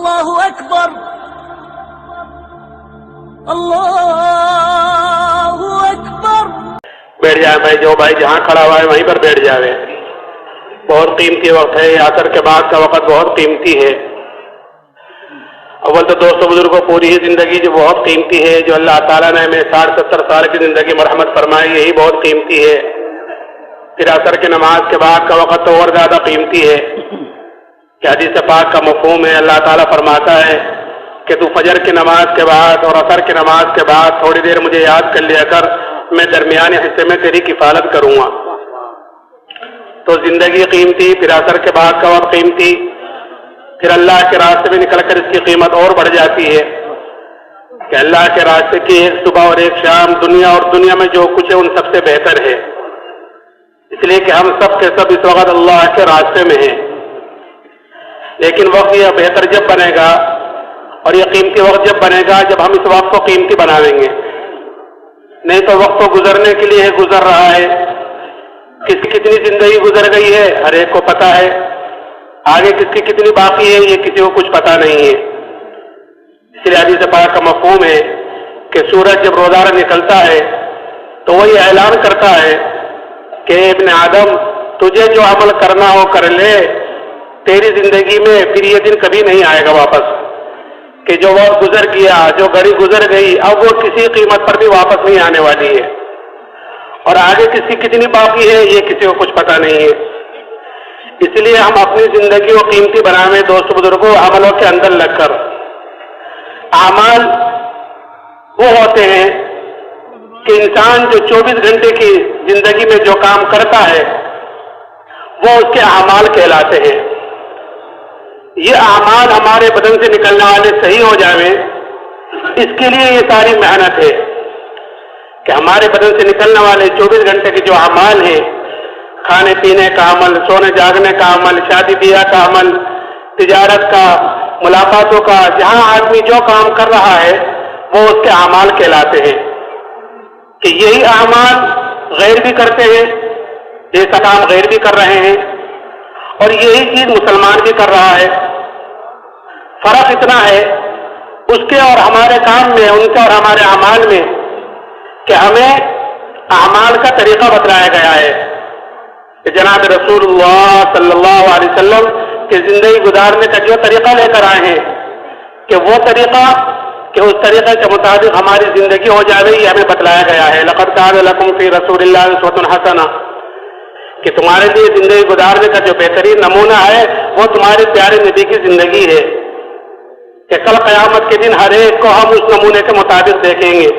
اللہ اکبر اللہ اکبر. بیٹھ جائے بھائی، جو بھائی جہاں کھڑا ہوا ہے وہیں پر بیٹھ جائے. بہت قیمتی وقت ہے، عصر کے بعد کا وقت بہت قیمتی ہے. اول تو دوستوں بزرگوں پوری ہی زندگی جو بہت قیمتی ہے، جو اللہ تعالیٰ نے ہمیں 60-70 سال کی زندگی مرحمت فرمائی، یہی بہت قیمتی ہے. پھر عصر کی نماز کے بعد کا وقت تو اور زیادہ قیمتی ہے کہ حدیث پاک کا مفہوم ہے، اللہ تعالیٰ فرماتا ہے کہ تو فجر کی نماز کے بعد اور عصر کی نماز کے بعد تھوڑی دیر مجھے یاد کر لیا کر، میں درمیانی حصے میں تیری کفالت کروں گا. تو زندگی قیمتی، پھر عصر کے بعد کا وقت قیمتی، پھر اللہ کے راستے میں نکل کر اس کی قیمت اور بڑھ جاتی ہے کہ اللہ کے راستے کی ایک صبح اور ایک شام دنیا اور دنیا میں جو کچھ ہے ان سب سے بہتر ہے. اس لیے کہ ہم سب کے سب اس وقت اللہ کے راستے میں ہیں. لیکن وقت یہ بہتر جب بنے گا اور یہ قیمتی وقت جب بنے گا جب ہم اس وقت کو قیمتی بناویں گے. نہیں تو وقت تو گزرنے کے لیے گزر رہا ہے. کس کی کتنی زندگی گزر گئی ہے ہر ایک کو پتا ہے، آگے کس کی کتنی باقی ہے یہ کسی کو کچھ پتا نہیں ہے. اس لیے حدیث پاک کا مفہوم ہے کہ سورج جب روزانہ نکلتا ہے تو وہ یہ اعلان کرتا ہے کہ ابن آدم تجھے جو عمل کرنا ہو کر لے، تیری زندگی میں پھر یہ دن کبھی نہیں آئے گا واپس کہ جو وقت گزر گیا، جو گھڑی گزر گئی، اب وہ کسی قیمت پر بھی واپس نہیں آنے والی ہے. اور آگے کس کی کتنی باقی ہے یہ کسی کو کچھ پتا نہیں ہے. اس لیے ہم اپنی زندگی کو قیمتی بناویں دوست بزرگوں، عملوں کے اندر لگ کر. اعمال وہ ہوتے ہیں کہ انسان جو 24 گھنٹے کی زندگی میں جو کام کرتا ہے وہ اس کے اعمال کہلاتے ہیں. یہ اعمال ہمارے بدن سے نکلنے والے صحیح ہو جائیں، اس کے لیے یہ ساری محنت ہے کہ ہمارے بدن سے نکلنے والے 24 گھنٹے کے جو اعمال ہیں، کھانے پینے کا عمل، سونے جاگنے کا عمل، شادی بیاہ کا عمل، تجارت کا، ملاقاتوں کا، جہاں آدمی جو کام کر رہا ہے وہ اس کے اعمال کہلاتے ہیں. کہ یہی اعمال غیر بھی کرتے ہیں، ایسا کام غیر بھی کر رہے ہیں، اور یہی چیز مسلمان بھی کر رہا ہے. فرق اتنا ہے اس کے اور ہمارے کام میں، ان کے اور ہمارے اعمال میں کہ ہمیں اعمال کا طریقہ بتلایا گیا ہے کہ جناب رسول اللہ صلی اللہ علیہ وسلم کی زندگی گزارنے کا جو طریقہ لے کر آئے ہیں کہ وہ طریقہ کہ اس طریقے کے مطابق ہماری زندگی ہو جائے یہ ہمیں بتلایا گیا ہے. لقد کان لکم فی رسول اللہ اسوۃ حسنہ، کہ تمہارے لیے زندگی گزارنے کا جو بہترین نمونہ ہے وہ تمہارے پیارے نبی کی زندگی ہے کہ کل قیامت کے دن ہر ایک کو ہم اس نمونے کے مطابق دیکھیں گے.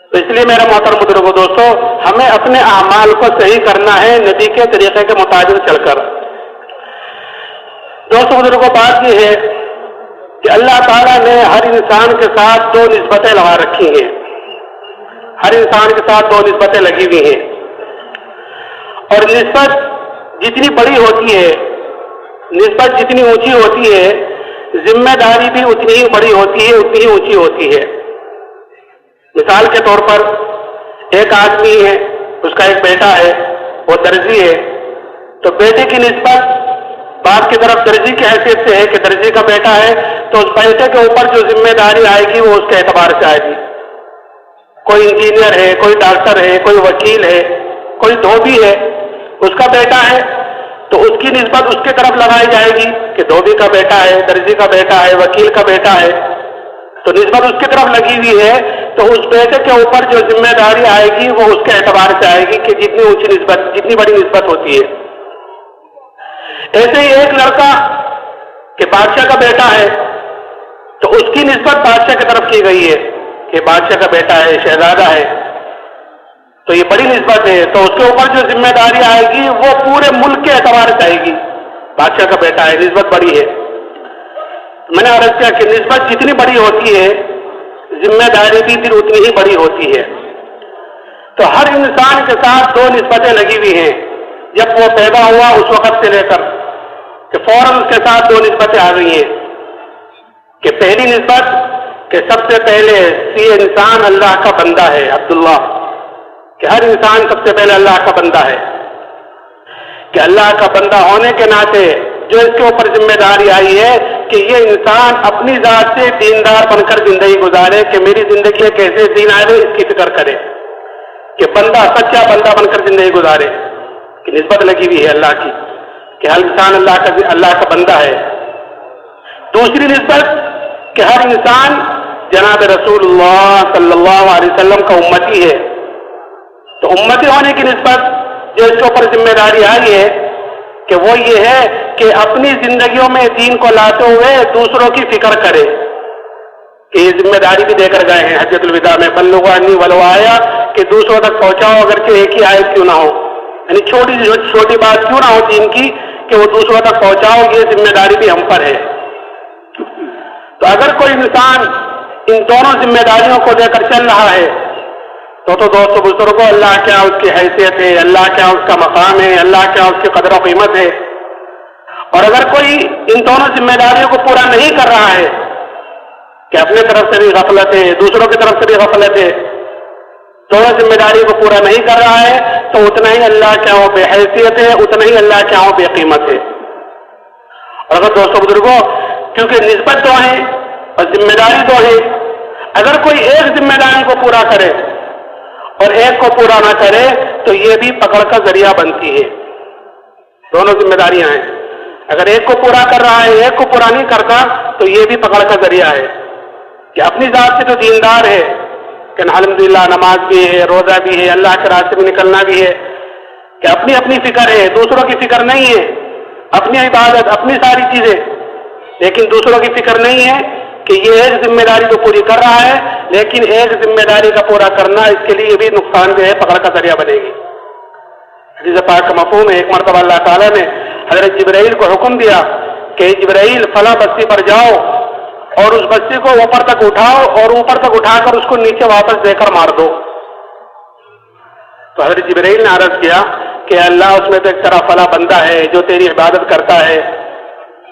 تو اس لیے میرا محترم بزرگوں دوستو، ہمیں اپنے اعمال کو صحیح کرنا ہے نبی کے طریقے کے مطابق چل کر. دوستوں بزرگوں بات یہ ہے کہ اللہ تعالیٰ نے ہر انسان کے ساتھ 2 نسبتیں لگا رکھی ہیں. ہر انسان کے ساتھ 2 نسبتیں لگی ہوئی ہیں، اور نسبت جتنی بڑی ہوتی ہے، نسبت جتنی اونچی ہوتی ہے، ذمہ داری بھی اتنی ہی بڑی ہوتی ہے، اتنی ہی اونچی ہوتی ہے. مثال کے طور پر ایک آدمی ہے، اس کا ایک بیٹا ہے، وہ درزی ہے، تو بیٹے کی نسبت باپ کی طرف درزی کی حیثیت سے ہے کہ درزی کا بیٹا ہے، تو اس بیٹے کے اوپر جو ذمہ داری آئے گی وہ اس کے اعتبار سے آئے گی. کوئی انجینئر ہے، کوئی ڈاکٹر ہے، کوئی وکیل ہے، کوئی دھوبی ہے، اس کا بیٹا ہے تو اس کی نسبت اس کی طرف لگائی جائے گی کہ دھوبی کا بیٹا ہے، درزی کا بیٹا ہے، وکیل کا بیٹا ہے، تو نسبت اس کی طرف لگی ہوئی ہے. تو اس بیٹے کے اوپر جو ذمہ داری آئے گی وہ اس کے اعتبار سے آئے گی کہ جتنی اونچی نسبت، جتنی بڑی نسبت ہوتی ہے. ایسے ہی ایک لڑکا کہ بادشاہ کا بیٹا ہے تو اس کی نسبت بادشاہ کی طرف کی گئی ہے کہ بادشاہ کا بیٹا ہے، شہزادہ ہے، تو یہ بڑی نسبت ہے. تو اس کے اوپر جو ذمہ داری آئے گی وہ پورے ملک کے اعتبار سے آئے گی. بادشاہ کا بیٹا ہے، نسبت بڑی ہے. میں نے عرض کیا کہ نسبت جتنی بڑی ہوتی ہے ذمہ داری بھی پھر اتنی ہی بڑی ہوتی ہے. تو ہر انسان کے ساتھ 2 نسبتیں لگی ہوئی ہیں. جب وہ پیدا ہوا اس وقت سے لے کر کہ فوراً اس کے ساتھ 2 نسبتیں آ گئی ہیں. کہ پہلی نسبت کہ سب سے پہلے یہ انسان اللہ کا بندہ ہے، عبداللہ، کہ ہر انسان سب سے پہلے اللہ کا بندہ ہے، کہ اللہ کا بندہ ہونے کے ناطے جو اس کے اوپر ذمہ داری آئی ہے کہ یہ انسان اپنی ذات سے دیندار بن کر زندگی گزارے کہ میری زندگی کیسے دین آئے اس کی فکر کرے، کہ بندہ سچا بندہ بن کر زندگی گزارے، کہ نسبت لگی ہوئی ہے اللہ کی کہ ہر انسان اللہ کا بندہ ہے۔ دوسری نسبت کہ ہر انسان جناب رسول اللہ صلی اللہ علیہ وسلم کا امتی ہے، تو امتی ہونے کی نسبت جو اس کے اوپر ذمہ داری آئی ہے کہ وہ یہ ہے کہ اپنی زندگیوں میں دین کو لاتے ہوئے دوسروں کی فکر کرے، کہ یہ ذمہ داری بھی دے کر گئے ہیں حجۃ الوداع میں، بلغوا عنی ولو آیا، کہ دوسروں تک پہنچاؤ اگرچہ ایک ہی آیت کیوں نہ ہو، یعنی چھوٹی بات کیوں نہ ہو دین کی، کہ وہ دوسروں تک پہنچاؤ، یہ ذمہ داری بھی ہم پر ہے۔ تو اگر کوئی انسان ان دونوں ذمہ داریوں کو لے کر چل رہا ہے تو دوستو بزرگوں، اللہ کیا اس کی حیثیت ہے، اللہ کیا اس کا مقام ہے، اللہ کیا اس کی قدر و قیمت ہے۔ اور اگر کوئی ان دونوں ذمہ داریوں کو پورا نہیں کر رہا ہے کہ اپنے طرف سے بھی غفلت ہے، دوسروں کی طرف سے بھی غفلت ہے، دونوں ذمہ داری کو پورا نہیں کر رہا ہے، تو اتنا ہی اللہ کیا وہ بے حیثیت ہے، اتنا ہی اللہ کیا وہ بے قیمت ہے۔ اور اگر دوستو بزرگوں، کیونکہ نسبت دو ہیں اور ذمہ داری دو ہے، اگر کوئی ایک ذمہ داری کو پورا کرے اور ایک کو پورا نہ کرے تو یہ بھی پکڑ کا ذریعہ بنتی ہے۔ دونوں ذمہ داریاں ہیں، اگر ایک کو پورا کر رہا ہے ایک کو پورا نہیں کرتا تو یہ بھی پکڑ کا ذریعہ ہے کہ اپنی ذات سے تو دیندار ہے کہ الحمدللہ نماز بھی ہے، روزہ بھی ہے، اللہ کے راستے میں نکلنا بھی ہے، کہ اپنی اپنی فکر ہے، دوسروں کی فکر نہیں ہے، اپنی عبادت اپنی ساری چیزیں، لیکن دوسروں کی فکر نہیں ہے کہ یہ ایک ذمہ داری تو پوری کر رہا ہے، لیکن ایک ذمہ داری کا پورا کرنا اس کے لیے بھی نقصان دہ ہے، پکڑ کا ذریعہ بنے گی۔ حدیث پاک کا مفہوم ہے، ایک مرتبہ اللہ تعالیٰ نے حضرت جبرائیل کو حکم دیا کہ جبرائیل فلاں بستی پر جاؤ اور اس بستی کو اوپر تک اٹھاؤ اور اوپر تک اٹھا کر اس کو نیچے واپس دے کر مار دو۔ تو حضرت جبرائیل نے عرض کیا کہ اللہ، اس میں تو ایک طرح فلاں بندہ ہے جو تیری عبادت کرتا ہے،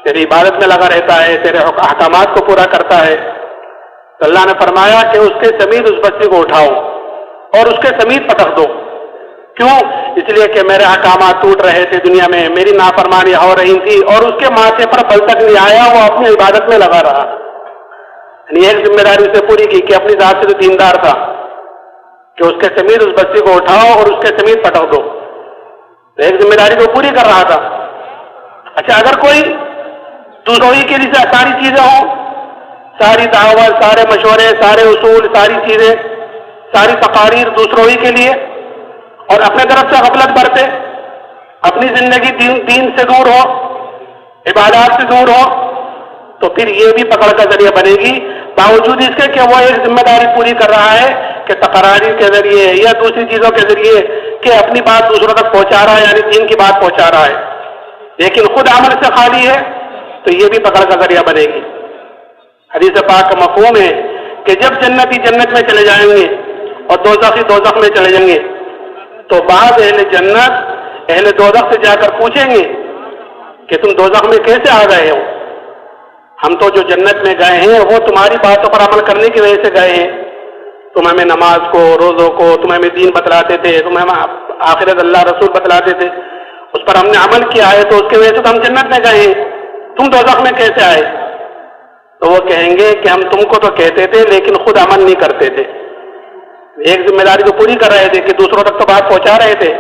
تیری عبادت میں لگا رہتا ہے، تیرے احکامات کو پورا کرتا ہے۔ تو اللہ نے فرمایا کہ اس کے سمیت اس بچے کو اٹھاؤ اور اس کے سمیت پٹک دو۔ کیوں؟ اس لیے کہ میرے احکامات ٹوٹ رہے تھے دنیا میں، میری نافرمانی ہو رہی تھی اور اس کے ماتھے پر بل تک نہیں آیا، وہ اپنی عبادت میں لگا رہا۔ یعنی ایک ذمہ داری اسے پوری کی کہ اپنی ذات سے تو دیندار تھا کہ اس کے سمیت اس بچے کو اٹھاؤ اور اس کے سمیت پٹک دو، تو ایک ذمہ داری کو پوری کر رہا تھا۔ اچھا، اگر کوئی دوسروں ہی کے لیے ساری چیزیں ہوں، ساری دعوت، سارے مشورے، سارے اصول، ساری چیزیں، ساری تقاریر دوسروں ہی کے لیے، اور اپنے طرف سے غفلت برتے، اپنی زندگی دین سے دور ہو، عبادات سے دور ہو، تو پھر یہ بھی پکڑ کا ذریعہ بنے گی، باوجود اس کے کہ وہ ایک ذمہ داری پوری کر رہا ہے کہ تقاریر کے ذریعے یا دوسری چیزوں کے ذریعے کہ اپنی بات دوسروں تک پہنچا رہا ہے، یعنی دین کی بات پہنچا رہا ہے، لیکن خود عمل سے خالی ہے، تو یہ بھی پکڑ کا ذریعہ بنے گی۔ حدیث پاک کا مفہوم ہے کہ جب جنتی جنت میں چلے جائیں گے اور دوزخی دوزخ میں چلے جائیں گے تو بعض اہل جنت اہل دوزخ سے جا کر پوچھیں گے کہ تم دوزخ میں کیسے آ گئے ہو؟ ہم تو جو جنت میں گئے ہیں وہ تمہاری باتوں پر عمل کرنے کی وجہ سے گئے ہیں، تم ہمیں نماز کو، روزوں کو، تم ہمیں دین بتلاتے تھے، تم ہمیں آخرت اللہ رسول بتلاتے تھے، اس پر ہم نے عمل کیا ہے، تو اس کی وجہ سے تو ہم جنت میں گئے ہیں، تم دوزخ میں کیسے آئے؟ تو وہ کہیں گے کہ ہم تم کو تو کہتے تھے لیکن خود عمل نہیں کرتے تھے، ایک ذمہ داری تو پوری کر رہے تھے کہ دوسروں تک تو بات پہنچا رہے تھے،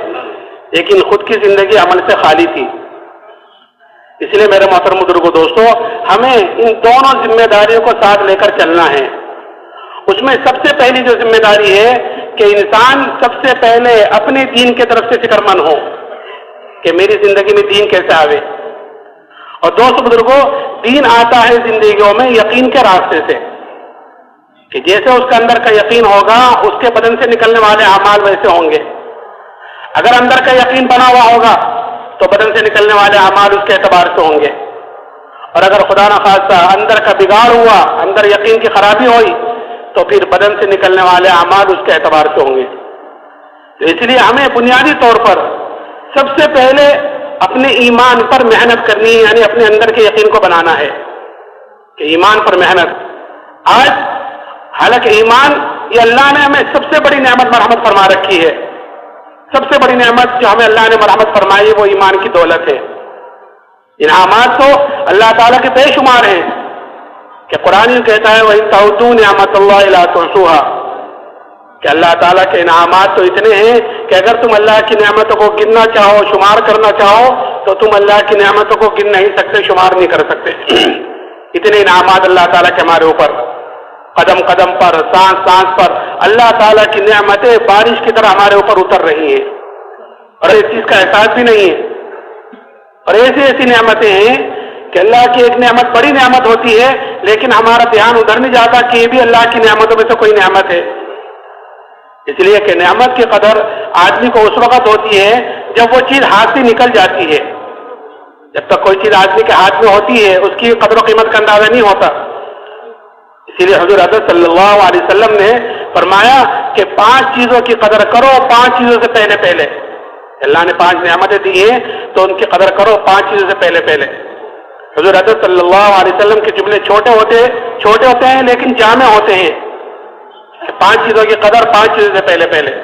لیکن خود کی زندگی عمل سے خالی تھی۔ اس لیے میرے محترم بزرگوں، دوستوں، ہمیں ان دونوں ذمہ داریوں کو ساتھ لے کر چلنا ہے۔ اس میں سب سے پہلی جو ذمہ داری ہے کہ انسان سب سے پہلے اپنے دین کی طرف سے فکر مند ہو کہ میری زندگی میں دین کیسے آوے۔ اور دوست بزرگوں، دین آتا ہے زندگیوں میں یقین کے راستے سے، کہ جیسے اس کے اندر کا یقین ہوگا اس کے بدن سے نکلنے والے اعمال ویسے ہوں گے۔ اگر اندر کا یقین بنا ہوا ہوگا تو بدن سے نکلنے والے اعمال اس کے اعتبار سے ہوں گے، اور اگر خدا نخواستہ اندر کا بگاڑ ہوا، اندر یقین کی خرابی ہوئی، تو پھر بدن سے نکلنے والے اعمال اس کے اعتبار سے ہوں گے۔ تو اس لیے ہمیں بنیادی طور پر سب سے پہلے اپنے ایمان پر محنت کرنی ہے، یعنی اپنے اندر کے یقین کو بنانا ہے کہ ایمان پر محنت۔ آج حالانکہ ایمان یہ اللہ نے ہمیں سب سے بڑی نعمت مرحمت فرما رکھی ہے، سب سے بڑی نعمت جو ہمیں اللہ نے مرحمت فرمائی وہ ایمان کی دولت ہے۔ انعامات تو اللہ تعالیٰ کے بے شمار ہیں کہ قرآن یہ کہتا ہے وَإِن تَعُدُّوا نِعْمَتَ اللَّهِ لَا تُحْصُوهَا کہ اللہ تعالیٰ کے انعامات تو اتنے ہیں کہ اگر تم اللہ کی نعمتوں کو گننا چاہو شمار کرنا چاہو تو تم اللہ کی نعمتوں کو گن نہیں سکتے شمار نہیں کر سکتے اتنے انعامات اللہ تعالیٰ کے ہمارے اوپر قدم قدم پر سانس سانس پر اللہ تعالیٰ کی نعمتیں بارش کی طرح ہمارے اوپر اتر رہی ہیں اور اس چیز کا احساس بھی نہیں ہے اور ایسی ایسی نعمتیں ہیں کہ اللہ کی ایک نعمت بڑی نعمت ہوتی ہے لیکن ہمارا دھیان ادھر نہیں جاتا کہ یہ بھی اللہ کی نعمتوں میں سے کوئی نعمت ہے اس لیے کہ نعمت کی قدر آدمی کو اس وقت ہوتی ہے جب وہ چیز ہاتھ سے نکل جاتی ہے جب تک کوئی چیز آدمی کے ہاتھ میں ہوتی ہے اس کی قدر و قیمت کا اندازہ نہیں ہوتا اسی لیے حضور حضرت صلی اللہ علیہ وسلم نے فرمایا کہ 5 چیزوں کی قدر کرو 5 چیزوں سے پہلے اللہ نے 5 نعمتیں دی ہیں تو ان کی قدر کرو 5 چیزوں سے پہلے حضور حضرت صلی اللہ علیہ وسلم کے جملے چھوٹے ہوتے ہیں لیکن جامع ہوتے ہیں 5 چیزوں کی قدر 5 چیزوں سے پہلے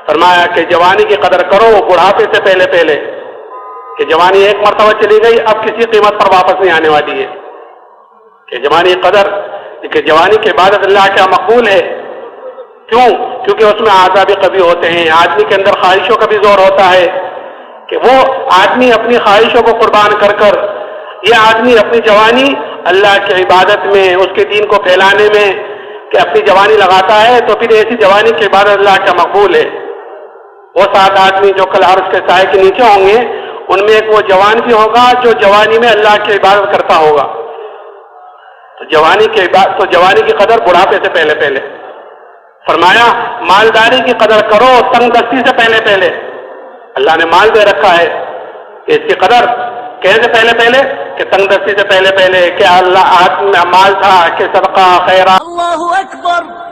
فرمایا کہ جوانی کی قدر کرو بڑھاپے سے پہلے کہ جوانی ایک مرتبہ چلی گئی اب کسی قیمت پر واپس نہیں آنے والی ہے کہ جوانی قدر کہ جوانی کی عبادت اللہ کیا مقبول ہے کیونکہ اس میں عذاب قوی ہوتے ہیں آدمی کے اندر خواہشوں کا بھی زور ہوتا ہے کہ وہ آدمی اپنی خواہشوں کو قربان کر یہ آدمی اپنی جوانی اللہ کی عبادت میں اس کے دین کو پھیلانے میں کہ اپنی جوانی لگاتا ہے تو پھر ایسی جوانی کی عبادت اللہ کا مقبول ہے وہ 7 آدمی جو کل عرش کے سائے کے نیچے ہوں گے ان میں ایک وہ جوان بھی ہوگا جو جوانی میں اللہ کی عبادت کرتا ہوگا تو جوانی کی قدر بڑھاپے سے پہلے فرمایا مالداری کی قدر کرو تنگ دستی سے پہلے اللہ نے مال دے رکھا ہے اس کی قدر کیسے پہلے کہ تنگ دستی سے پہلے کہ اللہ ہاتھ میں مال تھا کہ صدقہ خیرات الله أكبر